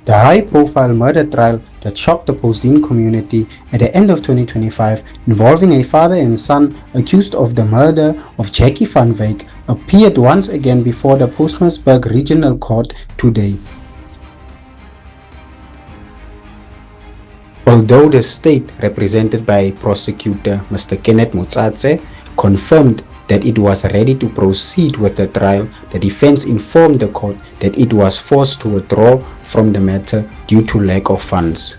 The high-profile murder trial that shocked the Postine community at the end of 2025, involving a father and son accused of the murder of Jackie van Wyk, appeared once again before the Pietermaritzburg Regional Court today. Although the state, represented by prosecutor Mr. Kenneth Motsatse, confirmed that it was ready to proceed with the trial, the defense informed the court that it was forced to withdraw from the matter due to lack of funds.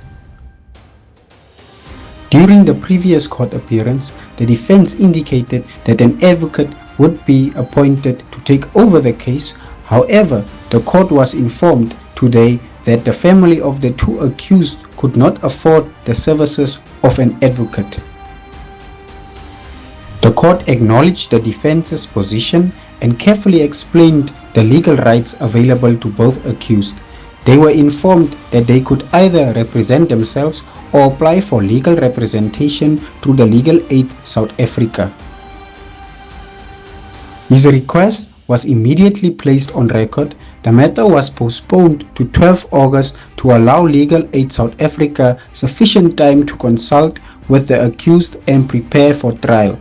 During the previous court appearance, the defense indicated that an advocate would be appointed to take over the case. However, the court was informed today that the family of the two accused could not afford the services of an advocate. The court acknowledged the defense's position and carefully explained the legal rights available to both accused. They were informed that they could either represent themselves or apply for legal representation through the Legal Aid South Africa. His request was immediately placed on record. The matter was postponed to 12 August to allow Legal Aid South Africa sufficient time to consult with the accused and prepare for trial.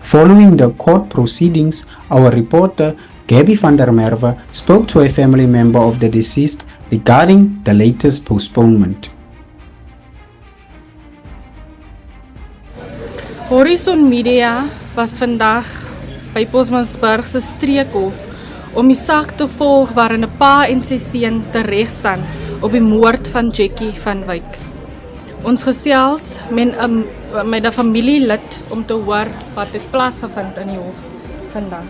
Following the court proceedings, our reporter Gabby van der Merwe spoke to a family member of the deceased regarding the latest postponement. Horizon Media was vandag by Pietermaritzburg se streekhof om die saak te volg waarin 'n pa en sy seun teregstaan op die moord van Jackie van Wyk. Ons gesels met 'n familielid om te hoor wat het plaasgevind in die hof vandag.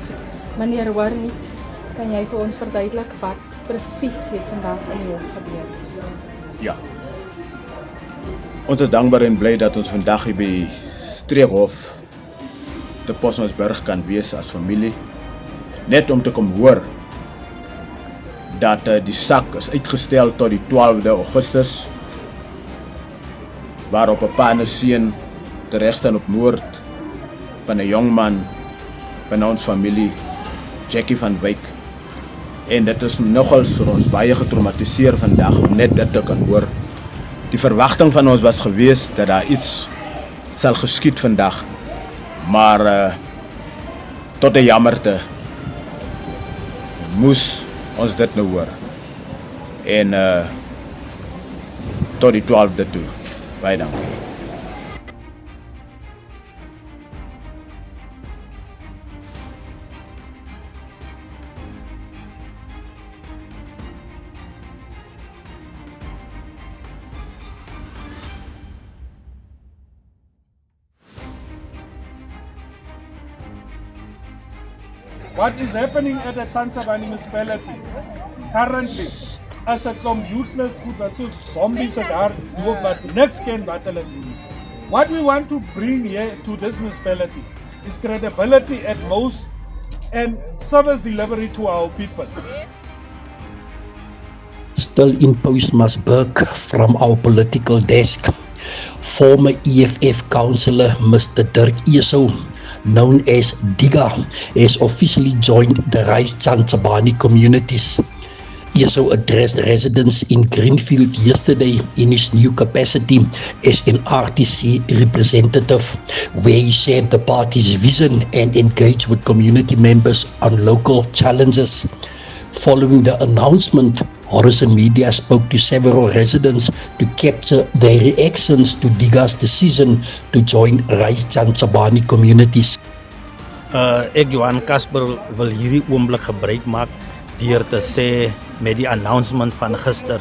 Meneer Warnie, kan jy vir ons verduidelik wat presies het vandag in die hof gebeur? Ja. Ons is dankbaar en bly dat ons vandag hier by Streekhof te Pietermaritzburg kan wees as familie, net om te kom hoor dat die saak is uitgestel tot die 12de Augustus, waarop 'n pa en 'n seun teregstaan op moord van 'n jong man van ons familie, Jackie van Wyk. En dit is nogals vir ons baie getraumatiseer vandag om net dit te kan hoor. Die verwagting van ons was gewees dat daar iets sal geskied vandag, maar tot 'n jammerte moes ons dit nou hoor. En tot die 12de toe. Baie dankie. What is happening at the Tsansabani municipality currently as a useless goed wat so zombies daar loop wat niks ken wat hulle doen. What we want to bring here to this municipality is credibility at most and service delivery to our people. Still in Pietermaritzburg from our political desk, former EFF councillor Mr. Dirk Eso, known as Diga, has officially joined the Rice Tsansabani communities. Eso addressed residents in Greenfield yesterday in his new capacity as an RTC representative, where he shared the party's vision and engaged with community members on local challenges. Following the announcement, Horizon Media spoke to several residents to capture their reactions to Diga's decision to join Rice Tsansabani communities. Ek Johan Casper wil hierdie oomblik gebruik maak deur te sê met die announcement van gister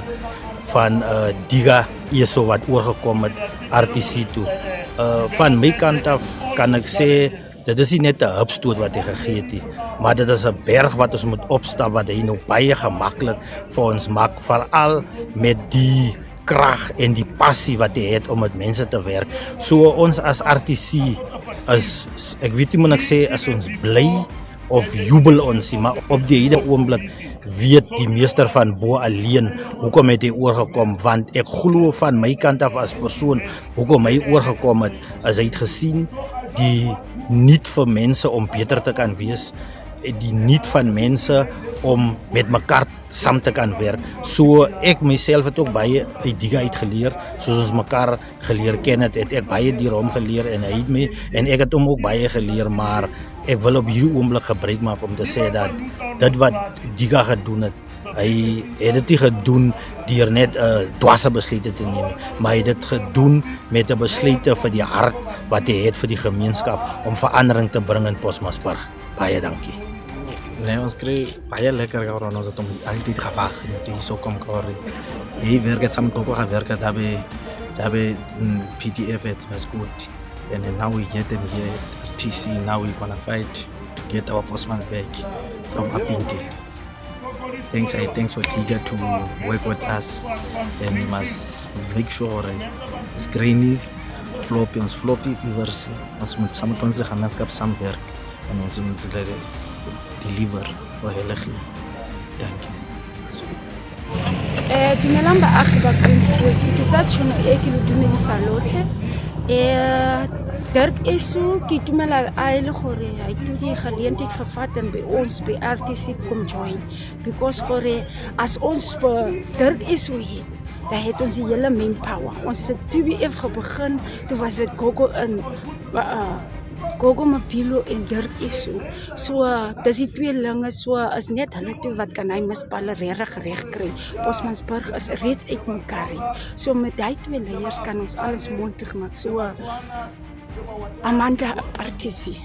van Diga Eso wat oorgekom het RTC toe. Van my kant af kan ek sê dit is nie net 'n hupstoot wat hy gegee het nie, maar dit is 'n berg wat ons moet opstap wat hy nou baie gemaklik vir ons maak, veral met die krag en die passie wat hy het om met mense te werk. So ons as RTC is, ek weet nie moet ek sê as ons bly of jubel ons, maar op die hele oomblik weet die meester van bo alleen hoekom het hy oorgekom, want ek glo van my kant af as persoon hoekom hy oorgekom het, as hy het gesien die niet vir mense om beter te kan wees die niet van mense om met mekaar saam te kan werk. So ek myself het ook baie uit Diga uitgeleer, soos ons mekaar geleer ken het ek baie die hom geleer en hy het my en ek het hom ook baie geleer, maar ek wil op hierdie oomblik gebruik maak om te sê dat dit wat Diga gedoen het, hy het dit nie gedoen deur net dwaase besluite te neem, maar hy het dit gedoen met 'n besluit vir die hart wat hy het vir die gemeenskap om verandering te bring in Postmasburg. Baie dankie. Nee, ons kry baie lekker gehad, ons het hom altyd gewag en dis ook kom gehad. Hy werk het saam Koko gewerk het, daarbij PDF het was goed. And now we get them here at TC, now we're gonna fight to get our postman back from Apinke. Thanks for Diga to work with us, and we must make sure it's grainy, floppy iewers, ons moet saam met ons gemeenskap saamwerk en ons moet deliver vir hulle gee. Dankie. Dumelang baagi ba Greenfield, ke tsa tšhono e ke le dumedisa lotlhe. Dirk Issou, ke itumela a e le gore a itu die geleentheid gevat en by ons by RTC kom join, because gore as ons vir Dirk Issou het, dan het ons die hele manpower. Ons het TBF begin, toe was dit Gogo Mapilo en Dirk Issou. So, dis die tweelinge, so is net hulle toe wat kan hy mispalle regtig reg kry. Postmasburg is reeds uit mekaar. So met die twee leiers kan ons alles mondig maak. So Amanda Partisi.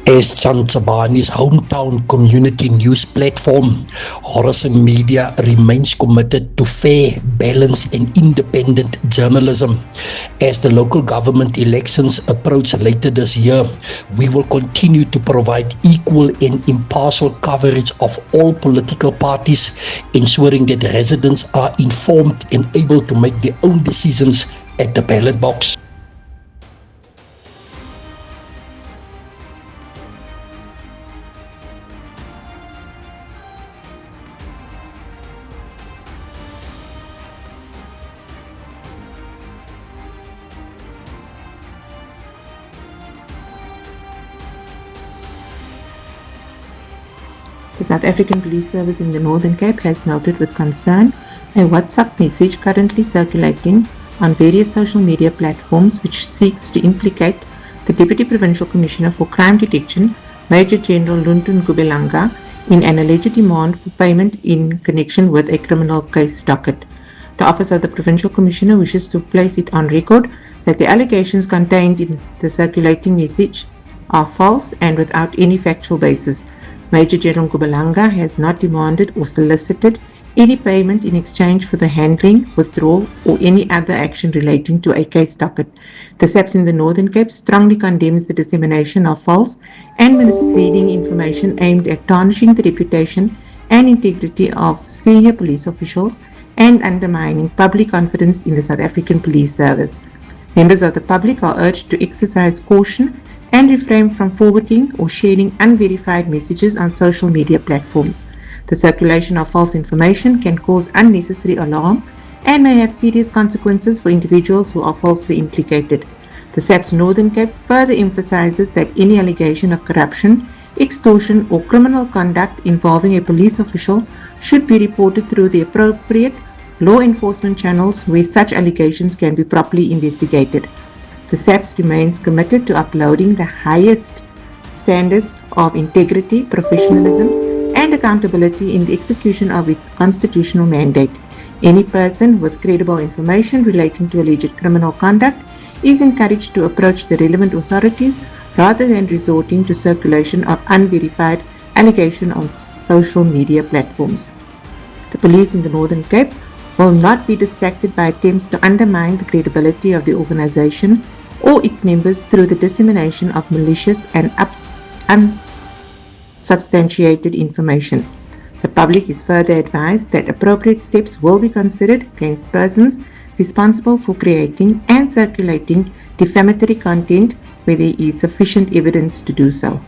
As Chantsabani's hometown community news platform, Horizon Media remains committed to fair, balanced and independent journalism. As the local government elections approach later this year, we will continue to provide equal and impartial coverage of all political parties, ensuring that residents are informed and able to make their own decisions at the ballot box. The South African Police Service in the Northern Cape has noted with concern a WhatsApp message currently circulating on various social media platforms which seeks to implicate the Deputy Provincial Commissioner for Crime Detection, Major General Luntun Gubelanga, in an alleged demand for payment in connection with a criminal case docket. The Office of the Provincial Commissioner wishes to place it on record that the allegations contained in the circulating message are false and without any factual basis. Major General Gubelanga has not demanded or solicited any payment in exchange for the handling, withdrawal, or any other action relating to a case docket. The SAPS in the Northern Cape strongly condemns the dissemination of false and misleading information aimed at tarnishing the reputation and integrity of senior police officials and undermining public confidence in the South African Police Service. Members of the public are urged to exercise caution and refrain from forwarding or sharing unverified messages on social media platforms. The circulation of false information can cause unnecessary alarm and may have serious consequences for individuals who are falsely implicated. The SAPS Northern Cape further emphasizes that any allegation of corruption, extortion or criminal conduct involving a police official should be reported through the appropriate law enforcement channels where such allegations can be properly investigated. The SAPS remains committed to upholding the highest standards of integrity, professionalism, and accountability in the execution of its constitutional mandate. Any person with credible information relating to alleged criminal conduct is encouraged to approach the relevant authorities rather than resorting to circulation of unverified allegations on social media platforms. The police in the Northern Cape will not be distracted by attempts to undermine the credibility of the organization or its members through the dissemination of malicious and unsubstantiated information. The public is further advised that appropriate steps will be considered against persons responsible for creating and circulating defamatory content where there is sufficient evidence to do so.